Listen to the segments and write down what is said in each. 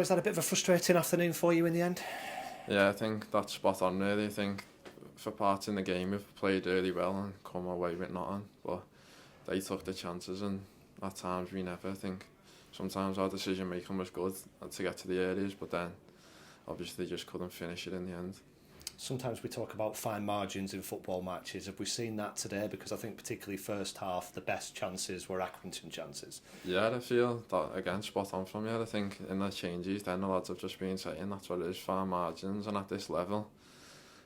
is that a bit of a frustrating afternoon for you in the end? Yeah, I think that's spot on really. I think for parts in the game we've played really well and come away with nothing, but they took the chances and at times we never. I think sometimes our decision making was good to get to the areas, but then obviously just couldn't finish it in the end. Sometimes we talk about fine margins in football matches. Have we seen that today? Because I think particularly first half, the best chances were Accrington chances. Yeah, I feel that again spot on from you. I think in the changes then the lads have just been saying that's what it is, fine margins, and at this level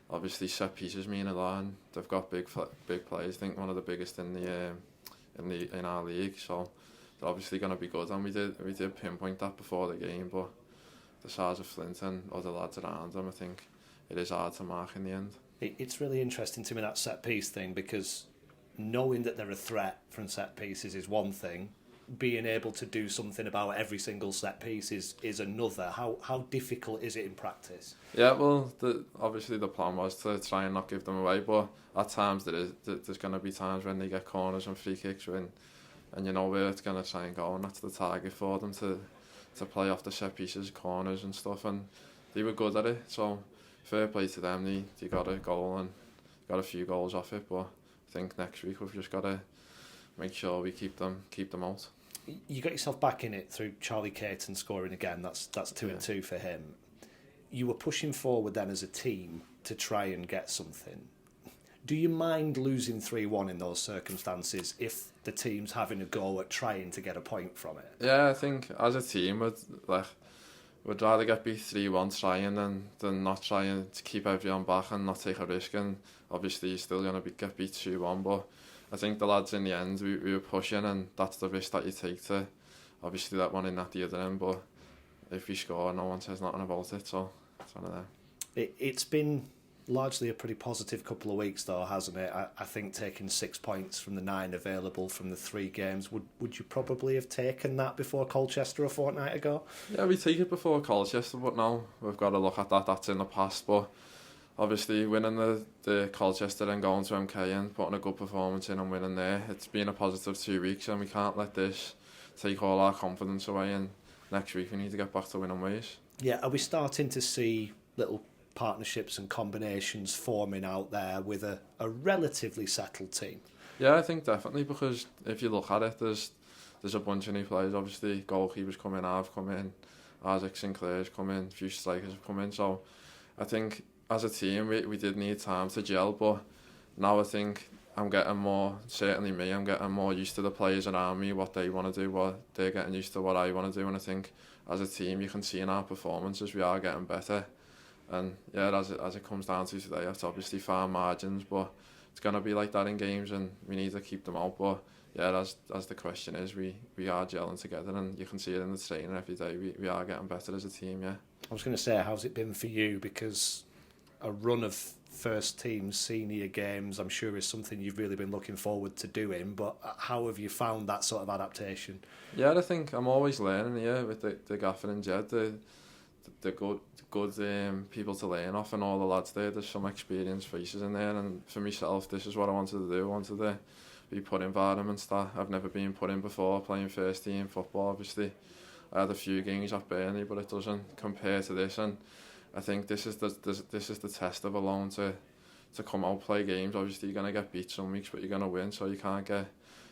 obviously set pieces mean a lot and they've got big players. I think one of the biggest in our league, so they're obviously going to be good, and we did pinpoint that before the game, but the size of Flint and other lads around them, I think it is hard to mark in the end. It's really interesting to me, that set piece thing, because knowing that they're a threat from set pieces is one thing, being able to do something about every single set piece is another. How difficult is it in practice? Yeah, well, obviously the plan was to try and not give them away, but at times there's going to be times when they get corners and free kicks and you know where it's going to try and go, and that's the target for them to play off the set pieces, corners and stuff, and they were good at it, so fair play to them. They got a goal and got a few goals off it, but I think next week we've just got to make sure we keep them out. You got yourself back in it through Charlie Caton scoring again. That's 2-2 for him. You were pushing forward then as a team to try and get something. Do you mind losing 3-1 in those circumstances if the team's having a go at trying to get a point from it? Yeah, I think as a team we'd rather get beat 3-1 trying than not trying to keep everyone back and not take a risk, and obviously you're still going to get beat 2-1, but I think the lads in the end we were pushing, and that's the risk that you take to obviously that one in at the other end, but if we score no one says nothing about it, so it's one of them. It's been largely a pretty positive couple of weeks though, hasn't it? I think taking 6 points from the 9 available from the 3 games, would you probably have taken that before Colchester a fortnight ago? Yeah, we take it before Colchester, but now we've got to look at that's in the past, but obviously winning the Colchester and going to MK and putting a good performance in and winning there, it's been a positive 2 weeks, and we can't let this take all our confidence away, and next week we need to get back to winning ways. Yeah, are we starting to see little partnerships and combinations forming out there with a relatively settled team? Yeah, I think definitely, because if you look at it, there's a bunch of new players. Obviously goalkeepers come in, I've come in, Isaac Sinclair's come in, a few strikers have come in, so I think as a team we did need time to gel, but now I think I'm getting more used to the players around me, what they want to do, what they're getting used to what I want to do, and I think as a team you can see in our performances we are getting better. And yeah, as it comes down to today, it's obviously fine margins, but it's going to be like that in games and we need to keep them out. But yeah, as the question is, we are gelling together, and you can see it in the training every day. We are getting better as a team, yeah. I was going to say, how's it been for you? Because a run of first team senior games, I'm sure, is something you've really been looking forward to doing, but how have you found that sort of adaptation? Yeah, I think I'm always learning here with the gaffer and Jed. The good people to learn off, and all the lads there's some experienced faces in there, and for myself this is what I wanted to do. I wanted to be put in environments that I've never been put in before, playing first team football. Obviously I had a few games at Burnley, but it doesn't compare to this, and I think this is the test of a loan to come out, play games. Obviously you're going to get beat some weeks, but you're going to win, so you can't get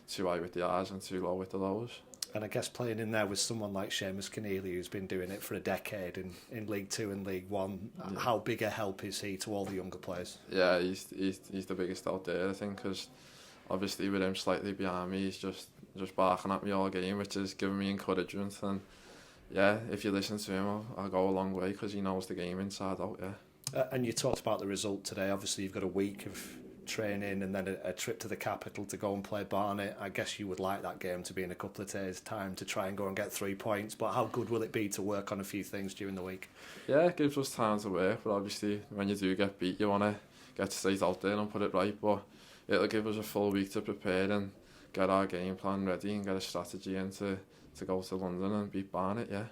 too high with the highs and too low with the lows. And I guess playing in there with someone like Seamus Keneally, who's been doing it for a decade in League 2 and League 1, yeah. How big a help is he to all the younger players? Yeah, he's the biggest out there, I think, because obviously with him slightly behind me, he's just barking at me all game, which is giving me encouragement. And yeah, if you listen to him, I'll go a long way, because he knows the game inside out, yeah. And you talked about the result today. Obviously you've got a week of training and then a trip to the capital to go and play Barnet. I guess you would like that game to be in a couple of days' time to try and go and get 3 points, but how good will it be to work on a few things during the week? Yeah, it gives us time to work, but obviously when you do get beat you want to get straight out there and put it right, but it'll give us a full week to prepare and get our game plan ready and get a strategy in to go to London and beat Barnet, yeah.